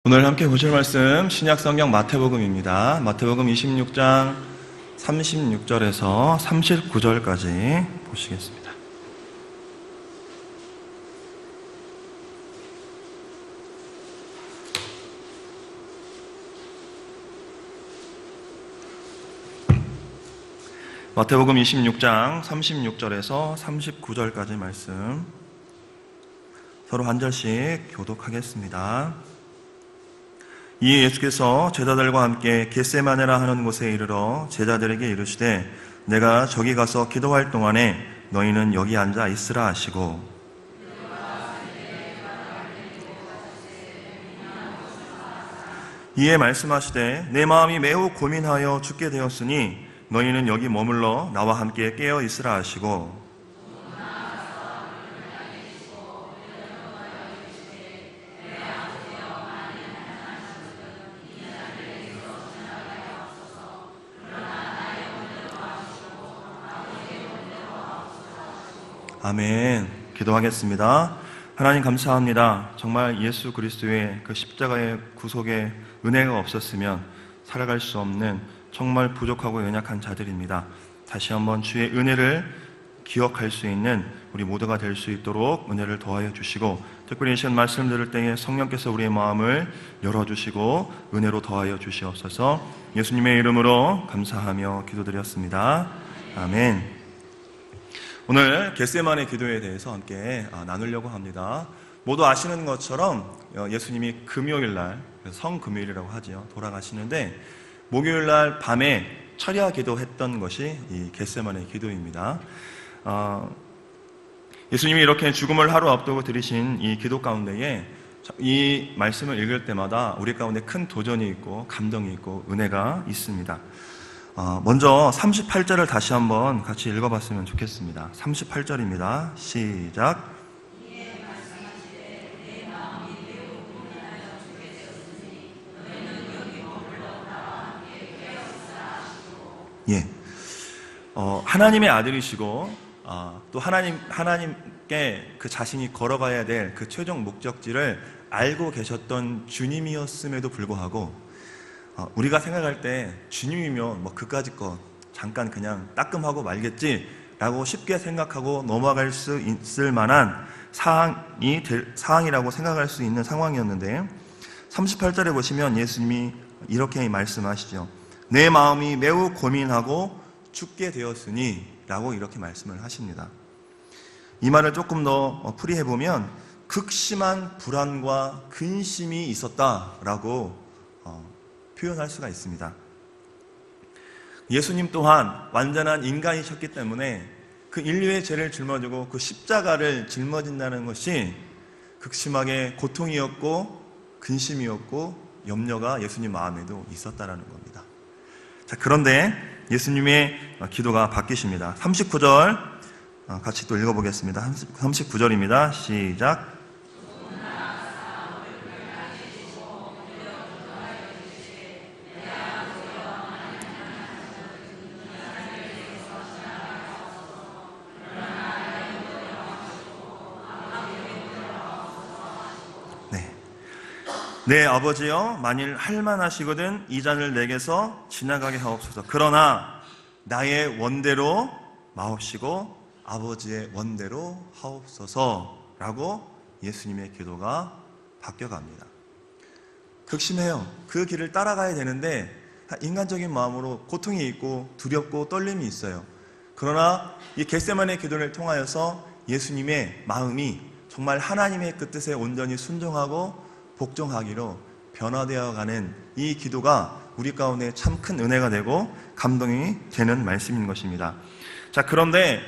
오늘 함께 보실 말씀 신약성경 마태복음입니다. 마태복음 26장 36절에서 39절까지 보시겠습니다. 마태복음 26장 36절에서 39절까지 말씀 서로 한 절씩 교독하겠습니다. 이에 예수께서 제자들과 함께 겟세마네라 하는 곳에 이르러 제자들에게 이르시되 내가 저기 가서 기도할 동안에 너희는 여기 앉아 있으라 하시고, 이에 말씀하시되 내 마음이 매우 고민하여 죽게 되었으니 너희는 여기 머물러 나와 함께 깨어 있으라 하시고, 아멘. 기도하겠습니다. 하나님 감사합니다. 정말 예수 그리스도의 그 십자가의 구속의 은혜가 없었으면 살아갈 수 없는 정말 부족하고 연약한 자들입니다. 다시 한번 주의 은혜를 기억할 수 있는 우리 모두가 될 수 있도록 은혜를 더하여 주시고, 특별히 이 시간 말씀 들을 때에 성령께서 우리의 마음을 열어주시고 은혜로 더하여 주시옵소서. 예수님의 이름으로 감사하며 기도드렸습니다. 아멘. 오늘 겟세마네 기도에 대해서 함께 나누려고 합니다. 모두 아시는 것처럼 예수님이 금요일날, 성금요일이라고 하죠, 돌아가시는데 목요일날 밤에 철야 기도했던 것이 이 겟세마네 기도입니다. 예수님이 이렇게 죽음을 하루 앞두고 드리신 이 기도 가운데에 이 말씀을 읽을 때마다 우리 가운데 큰 도전이 있고 감동이 있고 은혜가 있습니다. 먼저 38절을 다시 한번 같이 읽어봤으면 좋겠습니다. 38절입니다. 시작. 예. 하나님의 아들이시고 또 하나님께 그 자신이 걸어가야 될 그 최종 목적지를 알고 계셨던 주님이었음에도 불구하고 우리가 생각할 때 주님이면 뭐 그까짓 거 잠깐 그냥 따끔하고 말겠지라고 쉽게 생각하고 넘어갈 수 있을 만한 사항이라고 생각할 수 있는 상황이었는데, 38절에 보시면 예수님이 이렇게 말씀하시죠. 내 마음이 매우 고민하고 죽게 되었으니 라고 이렇게 말씀을 하십니다. 이 말을 조금 더 풀이해보면 극심한 불안과 근심이 있었다라고 표현할 수가 있습니다. 예수님 또한 완전한 인간이셨기 때문에 그 인류의 죄를 짊어지고 그 십자가를 짊어진다는 것이 극심하게 고통이었고 근심이었고 염려가 예수님 마음에도 있었다라는 겁니다. 자, 그런데 예수님의 기도가 바뀌십니다. 39절 같이 또 읽어보겠습니다. 39절입니다. 시작. 내 아버지여, 만일 할만하시거든 이 잔을 내게서 지나가게 하옵소서. 그러나 나의 원대로 마옵시고 아버지의 원대로 하옵소서 라고 예수님의 기도가 바뀌어갑니다. 극심해요. 그 길을 따라가야 되는데 인간적인 마음으로 고통이 있고 두렵고 떨림이 있어요. 그러나 이 겟세마네 기도를 통하여서 예수님의 마음이 정말 하나님의 그 뜻에 온전히 순종하고 복종하기로 변화되어 가는 이 기도가 우리 가운데 참 큰 은혜가 되고 감동이 되는 말씀인 것입니다. 자, 그런데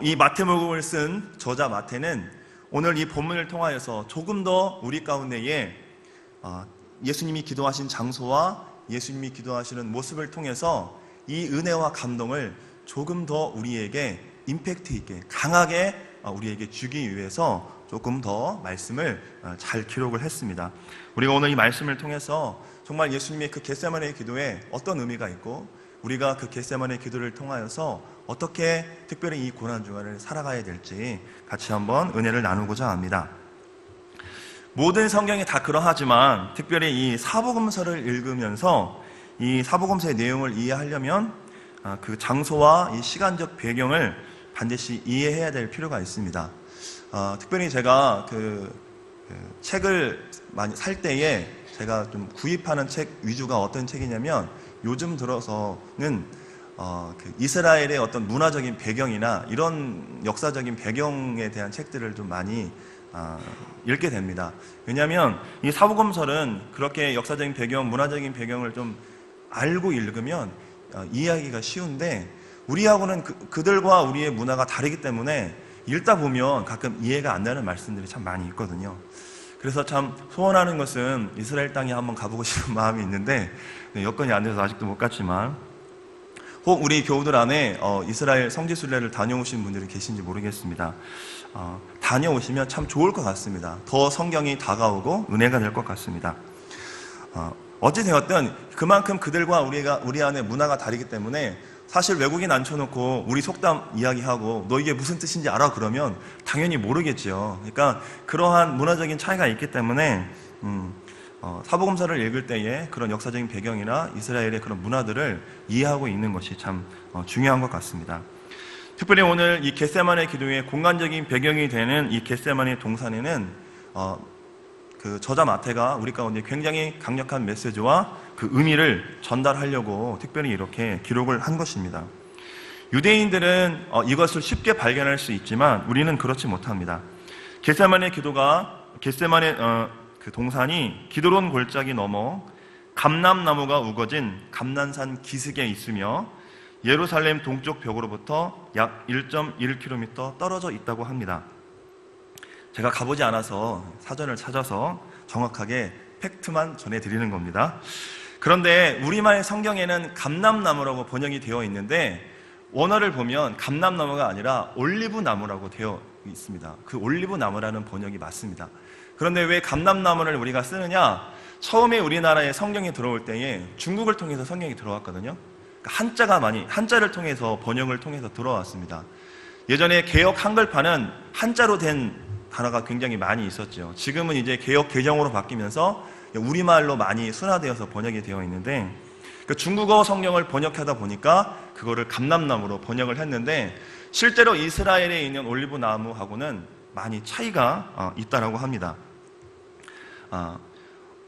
이 마태복음을 쓴 저자 마태는 오늘 이 본문을 통하여서 조금 더 우리 가운데에 예수님이 기도하신 장소와 예수님이 기도하시는 모습을 통해서 이 은혜와 감동을 조금 더 우리에게 임팩트 있게 강하게 우리에게 주기 위해서 조금 더 말씀을 잘 기록을 했습니다. 우리가 오늘 이 말씀을 통해서 정말 예수님의 그 겟세마네 기도에 어떤 의미가 있고 우리가 그 겟세마네 기도를 통하여서 어떻게 특별히 이 고난 주간을 살아가야 될지 같이 한번 은혜를 나누고자 합니다. 모든 성경이 다 그러하지만 특별히 이 사복음서를 읽으면서 이 사복음서의 내용을 이해하려면 그 장소와 이 시간적 배경을 반드시 이해해야 될 필요가 있습니다. 특별히 제가 책을 많이 살 때에 제가 좀 구입하는 책 위주가 어떤 책이냐면 요즘 들어서는 이스라엘의 어떤 문화적인 배경이나 이런 역사적인 배경에 대한 책들을 좀 많이 읽게 됩니다. 왜냐하면 이 사복음서는 그렇게 역사적인 배경, 문화적인 배경을 좀 알고 읽으면 이해하기가 쉬운데 우리하고는 그들과 우리의 문화가 다르기 때문에 읽다 보면 가끔 이해가 안 되는 말씀들이 참 많이 있거든요. 그래서 참 소원하는 것은 이스라엘 땅에 한번 가보고 싶은 마음이 있는데 여건이 안 돼서 아직도 못 갔지만 혹 우리 교우들 안에 이스라엘 성지순례를 다녀오신 분들이 계신지 모르겠습니다. 다녀오시면 참 좋을 것 같습니다. 더 성경이 다가오고 은혜가 될 것 같습니다. 어찌되었든 그만큼 그들과 우리 안에 문화가 다르기 때문에 사실 외국인 앉혀놓고 우리 속담 이야기하고 너 이게 무슨 뜻인지 알아? 그러면 당연히 모르겠죠. 그러니까 그러한 문화적인 차이가 있기 때문에 사복음서를 읽을 때에 그런 역사적인 배경이나 이스라엘의 그런 문화들을 이해하고 있는 것이 참 중요한 것 같습니다. 특별히 오늘 이 겟세마네 기도의 공간적인 배경이 되는 이 겟세마네 동산에는 그 저자 마태가 우리 가운데 굉장히 강력한 메시지와 그 의미를 전달하려고 특별히 이렇게 기록을 한 것입니다. 유대인들은 이것을 쉽게 발견할 수 있지만 우리는 그렇지 못합니다. 겟세마네 그 동산이 기드론 골짜기 넘어 감람나무가 우거진 감난산 기슭에 있으며 예루살렘 동쪽 벽으로부터 약 1.1km 떨어져 있다고 합니다. 제가 가보지 않아서 사전을 찾아서 정확하게 팩트만 전해드리는 겁니다. 그런데 우리말 성경에는 감람나무라고 번역이 되어 있는데 원어를 보면 감람나무가 아니라 올리브나무라고 되어 있습니다. 그 올리브나무라는 번역이 맞습니다. 그런데 왜 감람나무를 우리가 쓰느냐? 처음에 우리나라에 성경이 들어올 때에 중국을 통해서 성경이 들어왔거든요. 한자를 통해서 번역을 통해서 들어왔습니다. 예전에 개역 한글판은 한자로 된 단어가 굉장히 많이 있었죠. 지금은 이제 개역 개정으로 바뀌면서 우리말로 많이 순화되어서 번역이 되어 있는데 중국어 성경을 번역하다 보니까 그거를 감람나무로 번역을 했는데 실제로 이스라엘에 있는 올리브나무하고는 많이 차이가 있다라고 합니다.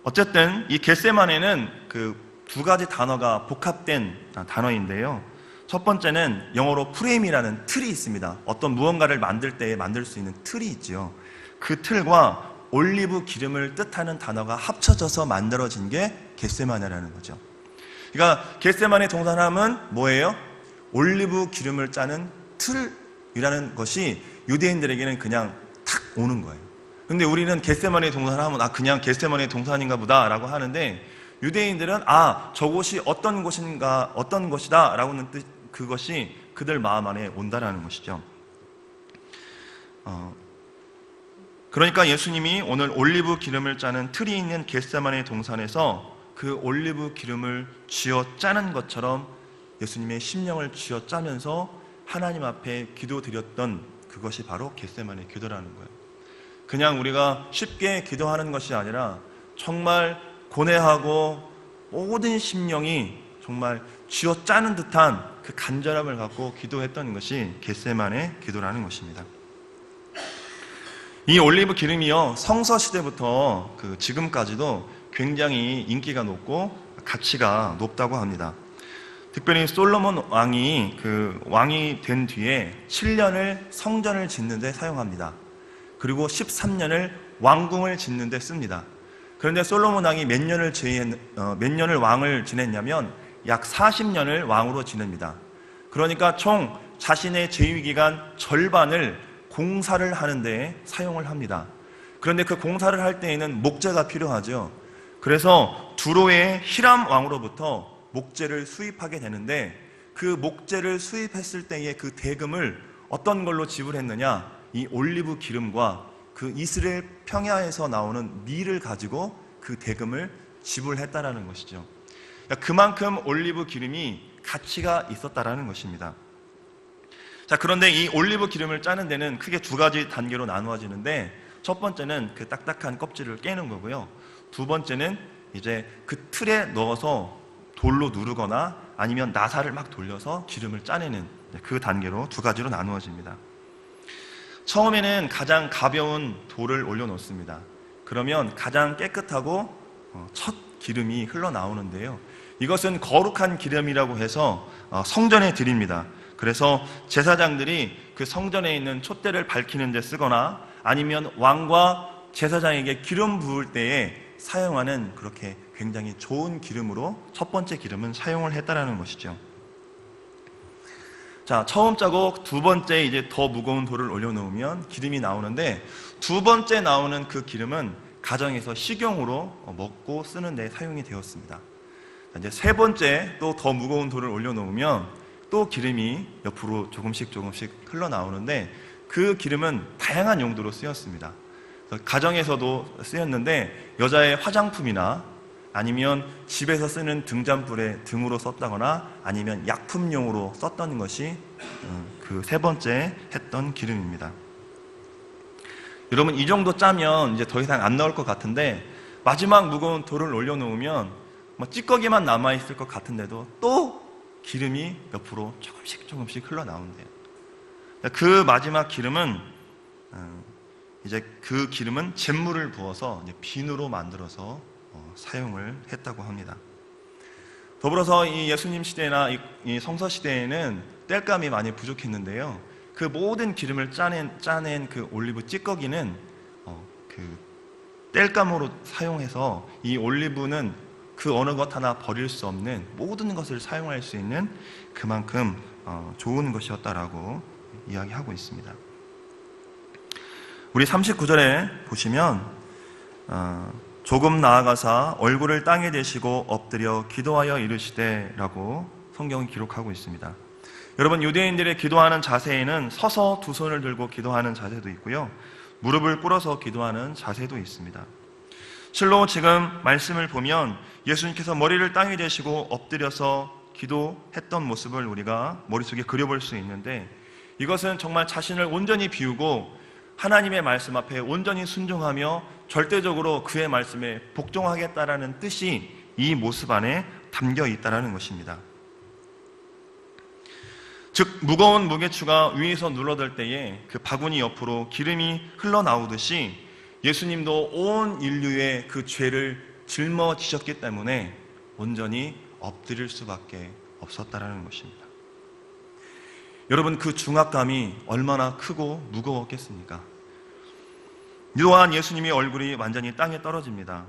어쨌든 이 겟세마네는 그 두 가지 단어가 복합된 단어인데요. 첫 번째는 영어로 프레임이라는 틀이 있습니다. 어떤 무언가를 만들 때에 만들 수 있는 틀이 있죠. 그 틀과 올리브 기름을 뜻하는 단어가 합쳐져서 만들어진 게 겟세마네라는 거죠. 그러니까 겟세마네 동산함은 뭐예요? 올리브 기름을 짜는 틀이라는 것이 유대인들에게는 그냥 탁 오는 거예요. 근데 우리는 겟세마네 동산하면 그냥 겟세마네 동산인가 보다 라고 하는데 유대인들은 저곳이 어떤 것이다 라고는 그것이 그들 마음 안에 온다라는 것이죠. 그러니까 예수님이 오늘 올리브 기름을 짜는 틀이 있는 겟세마네 동산에서 그 올리브 기름을 쥐어 짜는 것처럼 예수님의 심령을 쥐어 짜면서 하나님 앞에 기도드렸던 그것이 바로 겟세마네 기도라는 거예요. 그냥 우리가 쉽게 기도하는 것이 아니라 정말 고뇌하고 모든 심령이 정말 쥐어 짜는 듯한 그 간절함을 갖고 기도했던 것이 겟세마네 기도라는 것입니다. 이 올리브 기름이요, 성서 시대부터 지금까지도 굉장히 인기가 높고 가치가 높다고 합니다. 특별히 솔로몬 왕이 된 뒤에 7년을 성전을 짓는 데 사용합니다. 그리고 13년을 왕궁을 짓는 데 씁니다. 그런데 솔로몬 왕이 몇 년을 왕을 지냈냐면 약 40년을 왕으로 지냅니다. 그러니까 총 자신의 재위기간 절반을 공사를 하는 데 사용을 합니다. 그런데 그 공사를 할 때에는 목재가 필요하죠. 그래서 두로의 히람 왕으로부터 목재를 수입하게 되는데 그 목재를 수입했을 때의 그 대금을 어떤 걸로 지불했느냐? 이 올리브 기름과 그 이스라엘 평야에서 나오는 밀을 가지고 그 대금을 지불했다라는 것이죠. 그만큼 올리브 기름이 가치가 있었다라는 것입니다. 자, 그런데 이 올리브 기름을 짜는 데는 크게 두 가지 단계로 나누어지는데 첫 번째는 그 딱딱한 껍질을 깨는 거고요. 두 번째는 이제 그 틀에 넣어서 돌로 누르거나 아니면 나사를 막 돌려서 기름을 짜내는 그 단계로 두 가지로 나누어집니다. 처음에는 가장 가벼운 돌을 올려놓습니다. 그러면 가장 깨끗하고 첫 기름이 흘러나오는데요. 이것은 거룩한 기름이라고 해서 성전에 드립니다. 그래서 제사장들이 그 성전에 있는 촛대를 밝히는 데 쓰거나 아니면 왕과 제사장에게 기름 부을 때에 사용하는 그렇게 굉장히 좋은 기름으로 첫 번째 기름은 사용을 했다라는 것이죠. 자, 처음 짜고 두 번째 이제 더 무거운 돌을 올려놓으면 기름이 나오는데 두 번째 나오는 그 기름은 가정에서 식용으로 먹고 쓰는 데 사용이 되었습니다. 이제 세 번째 또 더 무거운 돌을 올려놓으면 또 기름이 옆으로 조금씩 흘러나오는데 그 기름은 다양한 용도로 쓰였습니다. 가정에서도 쓰였는데 여자의 화장품이나 아니면 집에서 쓰는 등잔불에 등으로 썼다거나 아니면 약품용으로 썼던 것이 그 세 번째 했던 기름입니다. 여러분, 이 정도 짜면 이제 더 이상 안 나올 것 같은데 마지막 무거운 돌을 올려놓으면 찌꺼기만 남아있을 것 같은데도 또 기름이 옆으로 조금씩 흘러나온대요. 그 마지막 기름은 이제 그 기름은 잿물을 부어서 이제 비누로 만들어서 사용을 했다고 합니다. 더불어서 이 예수님 시대나 이 성서 시대에는 땔감이 많이 부족했는데요. 그 모든 기름을 짜낸 그 올리브 찌꺼기는 그 땔감으로 사용해서 이 올리브는 그 어느 것 하나 버릴 수 없는 모든 것을 사용할 수 있는 그만큼 좋은 것이었다라고 이야기하고 있습니다. 우리 39절에 보시면 조금 나아가사 얼굴을 땅에 대시고 엎드려 기도하여 이르시되 라고 성경이 기록하고 있습니다. 여러분, 유대인들의 기도하는 자세에는 서서 두 손을 들고 기도하는 자세도 있고요, 무릎을 꿇어서 기도하는 자세도 있습니다. 실로 지금 말씀을 보면 예수님께서 머리를 땅에 대시고 엎드려서 기도했던 모습을 우리가 머릿속에 그려볼 수 있는데, 이것은 정말 자신을 온전히 비우고 하나님의 말씀 앞에 온전히 순종하며 절대적으로 그의 말씀에 복종하겠다라는 뜻이 이 모습 안에 담겨 있다는 것입니다. 즉, 무거운 무게추가 위에서 눌러들 때에 그 바구니 옆으로 기름이 흘러나오듯이 예수님도 온 인류의 그 죄를 짊어지셨기 때문에 온전히 엎드릴 수밖에 없었다라는 것입니다. 여러분, 그 중압감이 얼마나 크고 무거웠겠습니까? 또한 예수님의 얼굴이 완전히 땅에 떨어집니다.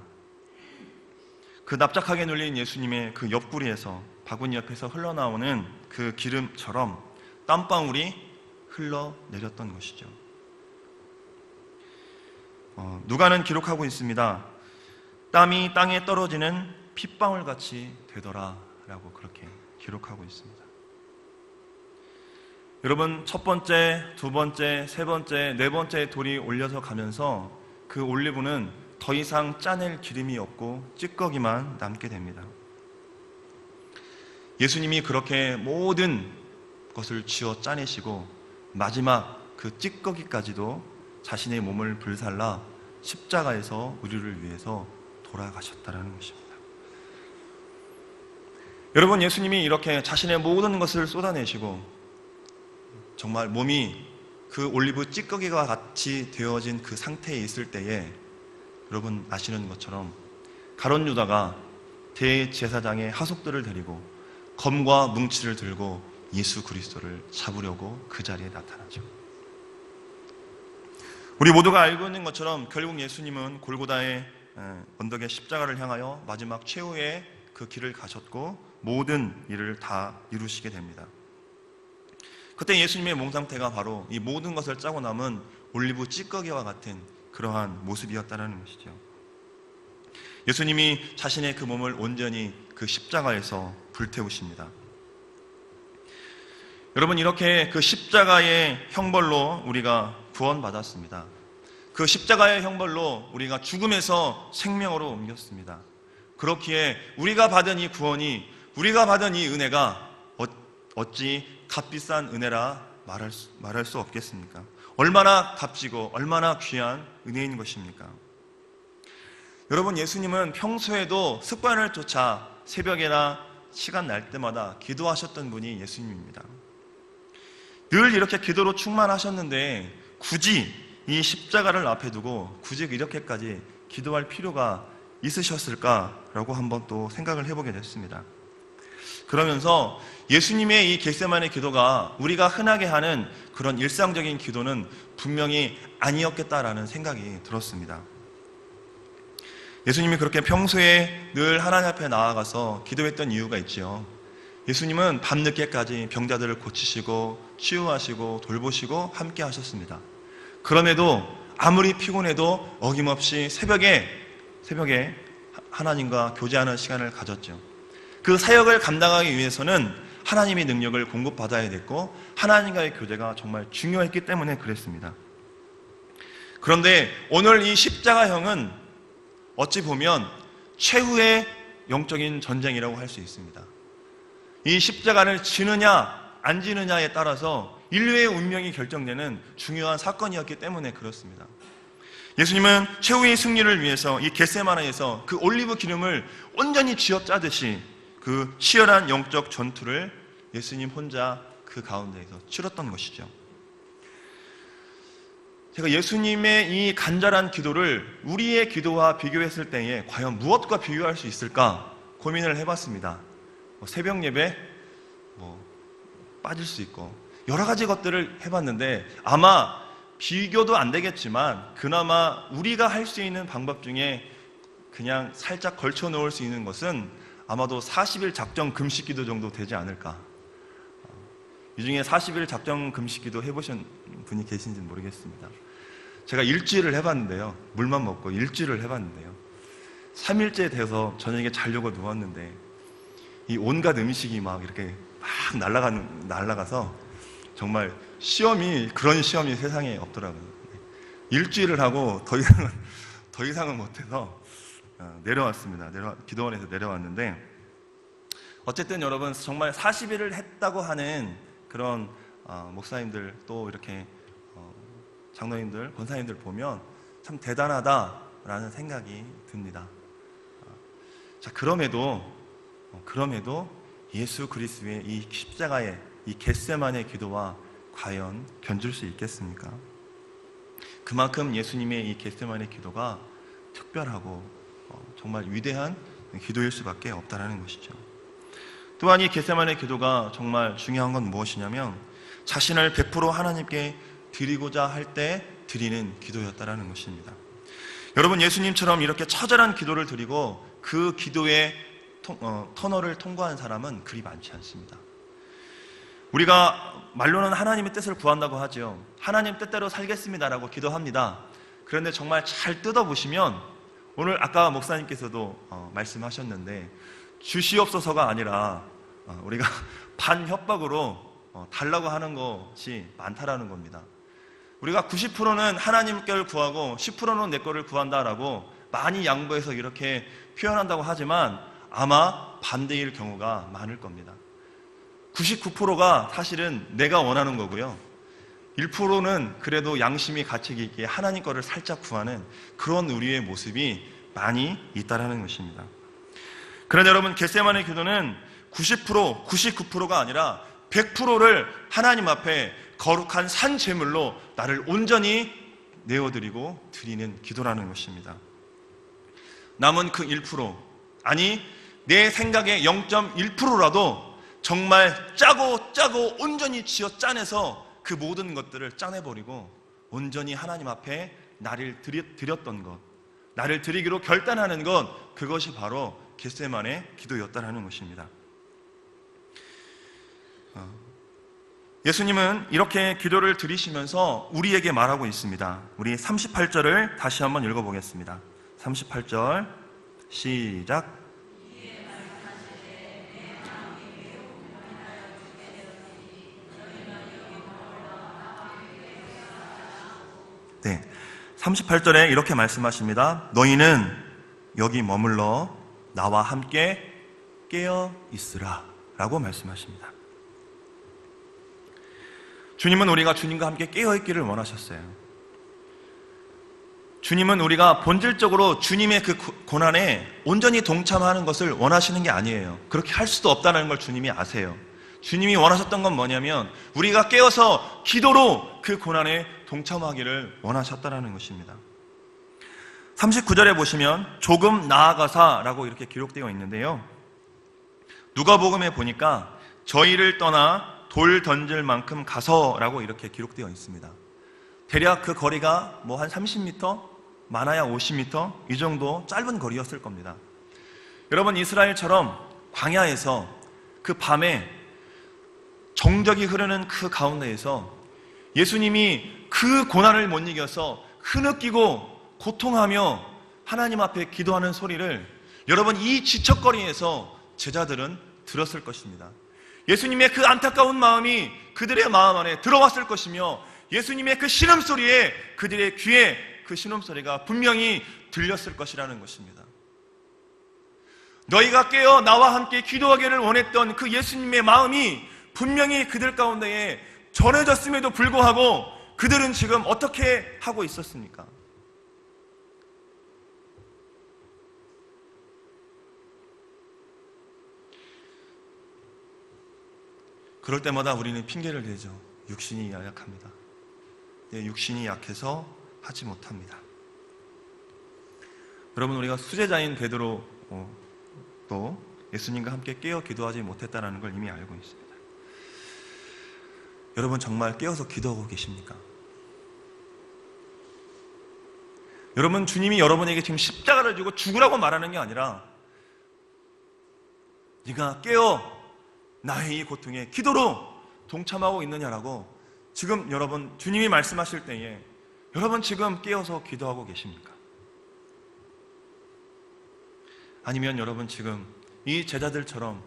그 납작하게 눌린 예수님의 그 옆구리에서 바구니 옆에서 흘러나오는 그 기름처럼 땀방울이 흘러내렸던 것이죠. 누가는 기록하고 있습니다. 땀이 땅에 떨어지는 핏방울같이 되더라 라고 그렇게 기록하고 있습니다. 여러분, 첫 번째, 두 번째, 세 번째, 네 번째 돌이 올려서 가면서 그 올리브는 더 이상 짜낼 기름이 없고 찌꺼기만 남게 됩니다. 예수님이 그렇게 모든 것을 쥐어 짜내시고 마지막 그 찌꺼기까지도 자신의 몸을 불살라 십자가에서 우리를 위해서 돌아가셨다는 것입니다. 여러분, 예수님이 이렇게 자신의 모든 것을 쏟아내시고 정말 몸이 그 올리브 찌꺼기와 같이 되어진 그 상태에 있을 때에 여러분 아시는 것처럼 가룟 유다가 대제사장의 하속들을 데리고 검과 뭉치를 들고 예수 그리스도를 잡으려고 그 자리에 나타나죠. 우리 모두가 알고 있는 것처럼 결국 예수님은 골고다의 언덕의 십자가를 향하여 마지막 최후의 그 길을 가셨고 모든 일을 다 이루시게 됩니다. 그때 예수님의 몸 상태가 바로 이 모든 것을 짜고 남은 올리브 찌꺼기와 같은 그러한 모습이었다는 것이죠. 예수님이 자신의 그 몸을 온전히 그 십자가에서 불태우십니다. 여러분, 이렇게 그 십자가의 형벌로 우리가 구원받았습니다. 그 십자가의 형벌로 우리가 죽음에서 생명으로 옮겼습니다. 그렇기에 우리가 받은 이 구원이, 우리가 받은 이 은혜가 어찌 값비싼 은혜라 말할 수 없겠습니까? 얼마나 값지고 얼마나 귀한 은혜인 것입니까? 여러분, 예수님은 평소에도 습관을 쫓아 새벽이나 시간 날 때마다 기도하셨던 분이 예수님입니다. 늘 이렇게 기도로 충만하셨는데 굳이 이 십자가를 앞에 두고 굳이 이렇게까지 기도할 필요가 있으셨을까라고 한번 또 생각을 해보게 됐습니다. 그러면서 예수님의 이 겟세마네 기도가 우리가 흔하게 하는 그런 일상적인 기도는 분명히 아니었겠다라는 생각이 들었습니다. 예수님이 그렇게 평소에 늘 하나님 앞에 나아가서 기도했던 이유가 있지요. 예수님은 밤늦게까지 병자들을 고치시고 치유하시고 돌보시고 함께 하셨습니다. 그럼에도 아무리 피곤해도 어김없이 새벽에 하나님과 교제하는 시간을 가졌죠. 그 사역을 감당하기 위해서는 하나님의 능력을 공급받아야 됐고 하나님과의 교제가 정말 중요했기 때문에 그랬습니다. 그런데 오늘 이 십자가형은 어찌 보면 최후의 영적인 전쟁이라고 할 수 있습니다. 이 십자가를 지느냐 안 지느냐에 따라서 인류의 운명이 결정되는 중요한 사건이었기 때문에 그렇습니다. 예수님은 최후의 승리를 위해서 이 겟세마네에서 그 올리브 기름을 온전히 쥐어짜듯이 그 치열한 영적 전투를 예수님 혼자 그 가운데에서 치렀던 것이죠. 제가 예수님의 이 간절한 기도를 우리의 기도와 비교했을 때에 과연 무엇과 비교할 수 있을까 고민을 해봤습니다. 새벽 예배 빠질 수 있고 여러 가지 것들을 해봤는데 아마 비교도 안 되겠지만 그나마 우리가 할 수 있는 방법 중에 그냥 살짝 걸쳐 놓을 수 있는 것은 아마도 40일 작정 금식기도 정도 되지 않을까. 이 중에 40일 작정 금식기도 해보신 분이 계신지는 모르겠습니다. 제가 일주일을 해봤는데요. 물만 먹고 일주일을 해봤는데요. 3일째 돼서 저녁에 자려고 누웠는데 이 온갖 음식이 막 이렇게 막 날아가서 정말 그런 시험이 세상에 없더라고요. 일주일을 하고 더 이상은 못해서 내려왔습니다. 기도원에서 내려왔는데 어쨌든 여러분 정말 40일을 했다고 하는 그런 목사님들 또 이렇게 장로님들, 권사님들 보면 참 대단하다라는 생각이 듭니다. 자, 그럼에도 예수 그리스도의 이 십자가의 이 겟세마네 기도와 과연 견줄 수 있겠습니까? 그만큼 예수님의 이 겟세마네 기도가 특별하고 정말 위대한 기도일 수밖에 없다는 것이죠. 또한 이 겟세마네 기도가 정말 중요한 건 무엇이냐면 자신을 100% 하나님께 드리고자 할 때 드리는 기도였다는 것입니다. 여러분, 예수님처럼 이렇게 처절한 기도를 드리고 그 기도의 터널을 통과한 사람은 그리 많지 않습니다. 우리가 말로는 하나님의 뜻을 구한다고 하죠. 하나님 뜻대로 살겠습니다라고 기도합니다. 그런데 정말 잘 뜯어보시면 오늘 아까 목사님께서도 말씀하셨는데 주시옵소서가 아니라 우리가 반협박으로 달라고 하는 것이 많다라는 겁니다. 우리가 90%는 하나님께를 구하고 10%는 내 거를 구한다라고 많이 양보해서 이렇게 표현한다고 하지만 아마 반대일 경우가 많을 겁니다. 99%가 사실은 내가 원하는 거고요. 1%는 그래도 양심이 가책 있게 하나님 거를 살짝 구하는 그런 우리의 모습이 많이 있다는 것입니다. 그러나 여러분, 겟세마네 기도는 90%, 99%가 아니라 100%를 하나님 앞에 거룩한 산 제물로 나를 온전히 내어드리고 드리는 기도라는 것입니다. 남은 그 1%, 아니 내 생각의 0.1%라도 정말 짜고 온전히 쥐어 짜내서 그 모든 것들을 짜내버리고 온전히 하나님 앞에 나를 드렸던 것, 나를 드리기로 결단하는 것, 그것이 바로 겟세마네 기도였다는 것입니다. 예수님은 이렇게 기도를 드리시면서 우리에게 말하고 있습니다. 우리 38절을 다시 한번 읽어보겠습니다. 38절 시작. 네, 38절에 이렇게 말씀하십니다. 너희는 여기 머물러 나와 함께 깨어 있으라 라고 말씀하십니다. 주님은 우리가 주님과 함께 깨어있기를 원하셨어요. 주님은 우리가 본질적으로 주님의 그 고난에 온전히 동참하는 것을 원하시는 게 아니에요. 그렇게 할 수도 없다는 걸 주님이 아세요. 주님이 원하셨던 건 뭐냐면 우리가 깨어서 기도로 그 고난에 동참하기를 원하셨다는 것입니다. 39절에 보시면 조금 나아가사라고 이렇게 기록되어 있는데요. 누가복음에 보니까 저희를 떠나 돌 던질 만큼 가서라고 이렇게 기록되어 있습니다. 대략 그 거리가 뭐 한 30m, 많아야 50m 이 정도 짧은 거리였을 겁니다. 여러분, 이스라엘처럼 광야에서 그 밤에 정적이 흐르는 그 가운데에서 예수님이 그 고난을 못 이겨서 흐느끼고 고통하며 하나님 앞에 기도하는 소리를 여러분 이 지척거리에서 제자들은 들었을 것입니다. 예수님의 그 안타까운 마음이 그들의 마음 안에 들어왔을 것이며 예수님의 그 신음소리에 그들의 귀에 그 신음소리가 분명히 들렸을 것이라는 것입니다. 너희가 깨어 나와 함께 기도하기를 원했던 그 예수님의 마음이 분명히 그들 가운데에 전해졌음에도 불구하고 그들은 지금 어떻게 하고 있었습니까? 그럴 때마다 우리는 핑계를 대죠. 육신이 약합니다. 육신이 약해서 하지 못합니다. 여러분, 우리가 수제자인 베드로 또 예수님과 함께 깨어 기도하지 못했다는 걸 이미 알고 있습니다. 여러분, 정말 깨어서 기도하고 계십니까? 여러분, 주님이 여러분에게 지금 십자가를 지고 죽으라고 말하는 게 아니라 네가 깨어 나의 이 고통에 기도로 동참하고 있느냐라고 지금 여러분 주님이 말씀하실 때에 여러분 지금 깨어서 기도하고 계십니까? 아니면 여러분 지금 이 제자들처럼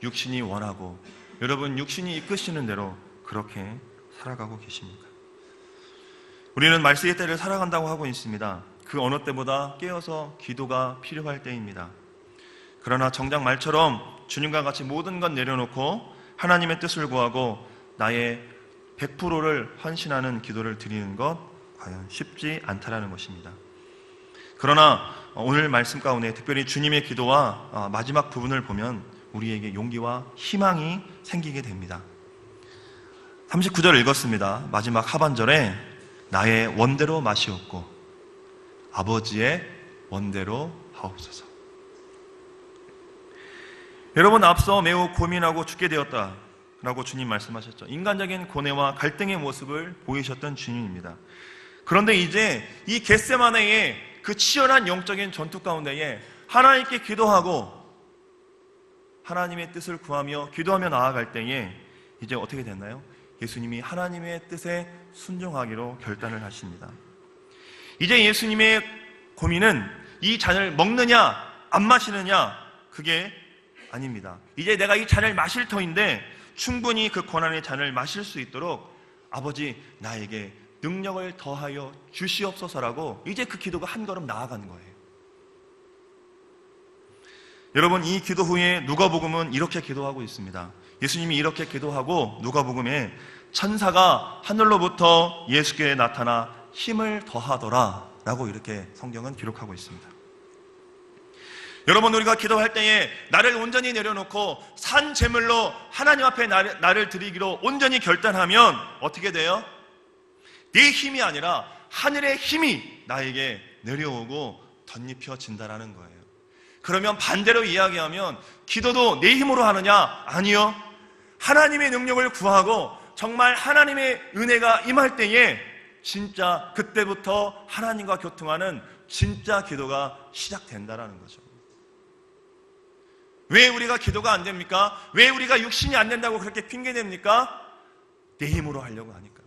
육신이 원하고 여러분 육신이 이끄시는 대로 그렇게 살아가고 계십니까? 우리는 말세의 때를 살아간다고 하고 있습니다. 그 어느 때보다 깨어서 기도가 필요할 때입니다. 그러나 정작 말처럼 주님과 같이 모든 것 내려놓고 하나님의 뜻을 구하고 나의 100%를 헌신하는 기도를 드리는 것 과연 쉽지 않다라는 것입니다. 그러나 오늘 말씀 가운데 특별히 주님의 기도와 마지막 부분을 보면 우리에게 용기와 희망이 생기게 됩니다. 39절 읽었습니다. 마지막 하반절에 나의 원대로 마시옵고 아버지의 원대로 하옵소서. 여러분, 앞서 매우 고민하고 죽게 되었다라고 주님 말씀하셨죠. 인간적인 고뇌와 갈등의 모습을 보이셨던 주님입니다. 그런데 이제 이 겟세마네의 그 치열한 영적인 전투 가운데에 하나님께 기도하고 하나님의 뜻을 구하며 기도하며 나아갈 때에 이제 어떻게 됐나요? 예수님이 하나님의 뜻에 순종하기로 결단을 하십니다. 이제 예수님의 고민은 이 잔을 먹느냐 안 마시느냐 그게 아닙니다. 이제 내가 이 잔을 마실 터인데 충분히 그 고난의 잔을 마실 수 있도록 아버지 나에게 능력을 더하여 주시옵소서라고 이제 그 기도가 한 걸음 나아간 거예요. 여러분, 이 기도 후에 누가복음은 이렇게 기도하고 있습니다. 예수님이 이렇게 기도하고 누가복음에 천사가 하늘로부터 예수께 나타나 힘을 더하더라 라고 이렇게 성경은 기록하고 있습니다. 여러분, 우리가 기도할 때에 나를 온전히 내려놓고 산 제물로 하나님 앞에 나를 드리기로 온전히 결단하면 어떻게 돼요? 내 힘이 아니라 하늘의 힘이 나에게 내려오고 덧입혀진다라는 거예요. 그러면 반대로 이야기하면 기도도 내 힘으로 하느냐? 아니요. 하나님의 능력을 구하고 정말 하나님의 은혜가 임할 때에 진짜 그때부터 하나님과 교통하는 진짜 기도가 시작된다라는 거죠. 왜 우리가 기도가 안 됩니까? 왜 우리가 육신이 안 된다고 그렇게 핑계댑니까? 내 힘으로 하려고 하니까.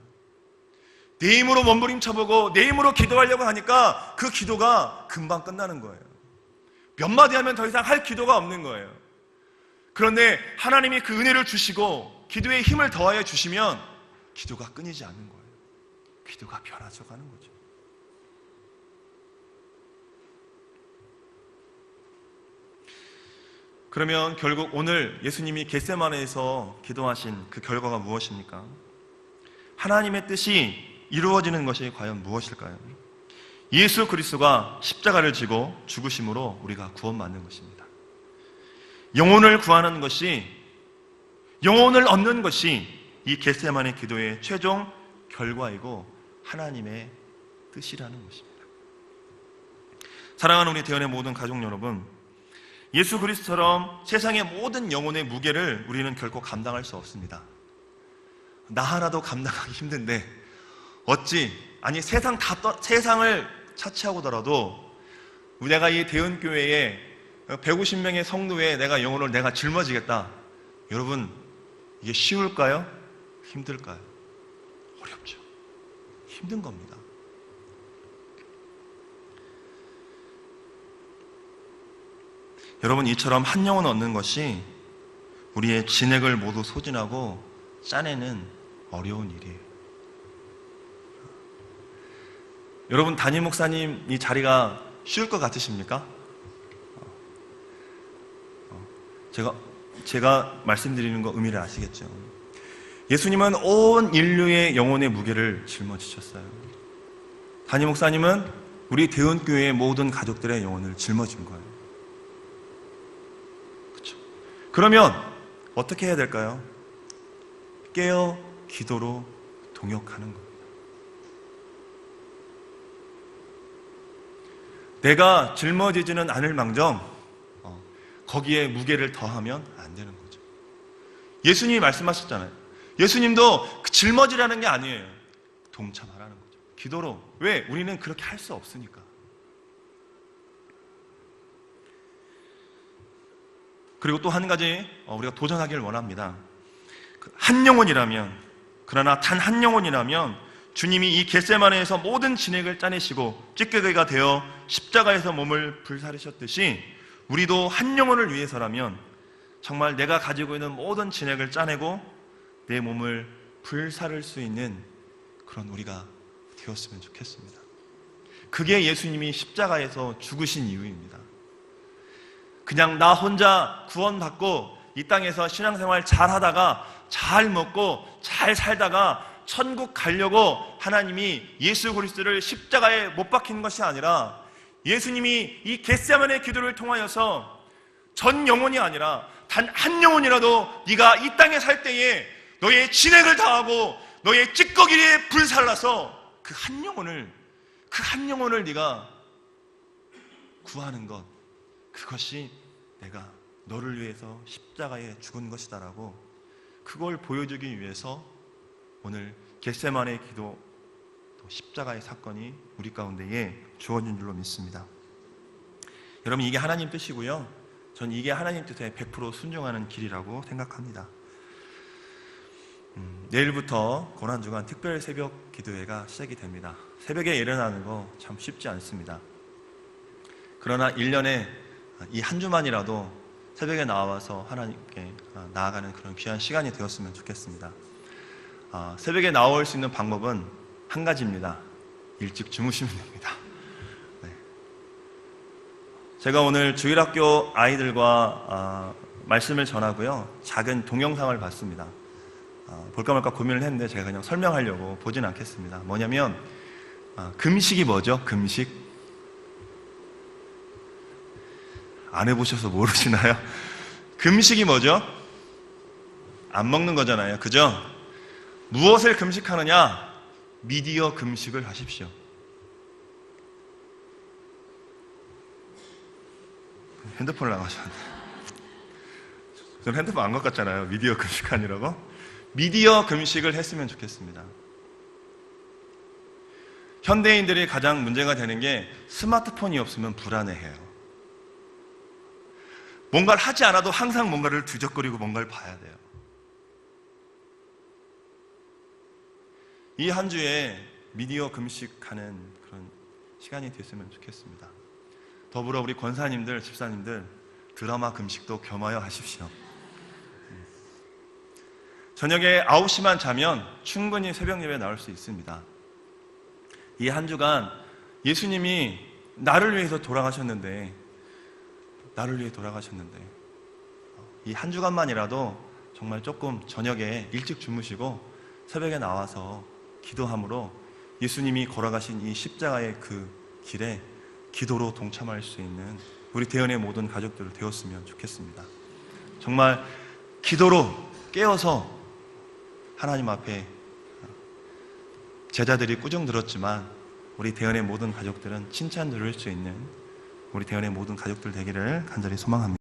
내 힘으로 몸부림쳐보고 내 힘으로 기도하려고 하니까 그 기도가 금방 끝나는 거예요. 몇 마디 하면 더 이상 할 기도가 없는 거예요. 그런데 하나님이 그 은혜를 주시고 기도에 힘을 더하여 주시면 기도가 끊이지 않는 거예요. 기도가 변화져 가는 거죠. 그러면 결국 오늘 예수님이 겟세마네에서 기도하신 그 결과가 무엇입니까? 하나님의 뜻이 이루어지는 것이 과연 무엇일까요? 예수 그리스도가 십자가를 지고 죽으심으로 우리가 구원받는 것입니다. 영혼을 구하는 것이, 영혼을 얻는 것이 이 겟세마네 기도의 최종 결과이고 하나님의 뜻이라는 것입니다. 사랑하는 우리 대원의 모든 가족 여러분, 예수 그리스도처럼 세상의 모든 영혼의 무게를 우리는 결코 감당할 수 없습니다. 나 하나도 감당하기 힘든데 세상을 차치하고더라도 내가 이 대은교회에 150명의 성도에 내가 영혼을 내가 짊어지겠다. 여러분, 이게 쉬울까요? 힘들까요? 어렵죠. 힘든 겁니다. 여러분, 이처럼 한 영혼 얻는 것이 우리의 진액을 모두 소진하고 짜내는 어려운 일이에요. 여러분, 담임 목사님 이 자리가 쉬울 것 같으십니까? 제가 말씀드리는 거 의미를 아시겠죠? 예수님은 온 인류의 영혼의 무게를 짊어지셨어요. 담임 목사님은 우리 대은교회의 모든 가족들의 영혼을 짊어진 거예요. 그렇죠? 그러면 어떻게 해야 될까요? 깨어 기도로 동역하는 겁니다. 내가 짊어지지는 않을 망정 거기에 무게를 더하면 안 되는 거죠. 예수님이 말씀하셨잖아요. 예수님도 짊어지라는 게 아니에요. 동참하라는 거죠. 기도로. 왜? 우리는 그렇게 할 수 없으니까. 그리고 또 한 가지 우리가 도전하기를 원합니다. 한 영혼이라면, 그러나 단 한 영혼이라면 주님이 이 겟세마네에서 모든 진액을 짜내시고 찌꺼기가 되어 십자가에서 몸을 불사르셨듯이 우리도 한 영혼을 위해서라면 정말 내가 가지고 있는 모든 진액을 짜내고 내 몸을 불사를 수 있는 그런 우리가 되었으면 좋겠습니다. 그게 예수님이 십자가에서 죽으신 이유입니다. 그냥 나 혼자 구원받고 이 땅에서 신앙생활 잘 하다가 잘 먹고 잘 살다가 천국 가려고 하나님이 예수 그리스도를 십자가에 못 박힌 것이 아니라 예수님이 이 겟세마네 기도를 통하여서 전 영혼이 아니라 단 한 영혼이라도 네가 이 땅에 살 때에 너의 진액을 다하고 너의 찌꺼기에 불살라서 그 한 영혼을 네가 구하는 것, 그것이 내가 너를 위해서 십자가에 죽은 것이다라고 그걸 보여주기 위해서 오늘 겟세마네 기도 또 십자가의 사건이 우리 가운데에 주어진 줄로 믿습니다. 여러분, 이게 하나님 뜻이고요. 전 이게 하나님 뜻에 100% 순종하는 길이라고 생각합니다. 내일부터 고난주간 특별 새벽 기도회가 시작이 됩니다. 새벽에 일어나는 거 참 쉽지 않습니다. 그러나 1년에 이 한 주만이라도 새벽에 나와서 하나님께 나아가는 그런 귀한 시간이 되었으면 좋겠습니다. 새벽에 나올 수 있는 방법은 한 가지입니다. 일찍 주무시면 됩니다. 네. 제가 오늘 주일학교 아이들과 말씀을 전하고요. 작은 동영상을 봤습니다. 볼까 말까 고민을 했는데 제가 그냥 설명하려고 보진 않겠습니다. 뭐냐면 금식이 뭐죠? 금식? 안 해보셔서 모르시나요? 금식이 뭐죠? 안 먹는 거잖아요. 그죠? 무엇을 금식하느냐? 미디어 금식을 하십시오. 핸드폰을 나가셨네. 저는 핸드폰 안 갖고 갔잖아요. 미디어 금식하느라고. 미디어 금식을 했으면 좋겠습니다. 현대인들이 가장 문제가 되는 게 스마트폰이 없으면 불안해해요. 뭔가를 하지 않아도 항상 뭔가를 뒤적거리고 뭔가를 봐야 돼요. 이 한 주에 미디어 금식하는 그런 시간이 됐으면 좋겠습니다. 더불어 우리 권사님들, 집사님들 드라마 금식도 겸하여 하십시오. 저녁에 9시만 자면 충분히 새벽 예배에 나올 수 있습니다. 이 한 주간 예수님이 나를 위해서 돌아가셨는데 이 한 주간만이라도 정말 조금 저녁에 일찍 주무시고 새벽에 나와서 기도함으로 예수님이 걸어가신 이 십자가의 그 길에 기도로 동참할 수 있는 우리 대연의 모든 가족들 되었으면 좋겠습니다. 정말 기도로 깨어서 하나님 앞에 제자들이 꾸중 들었지만 우리 대연의 모든 가족들은 칭찬 들을 수 있는 우리 대연의 모든 가족들 되기를 간절히 소망합니다.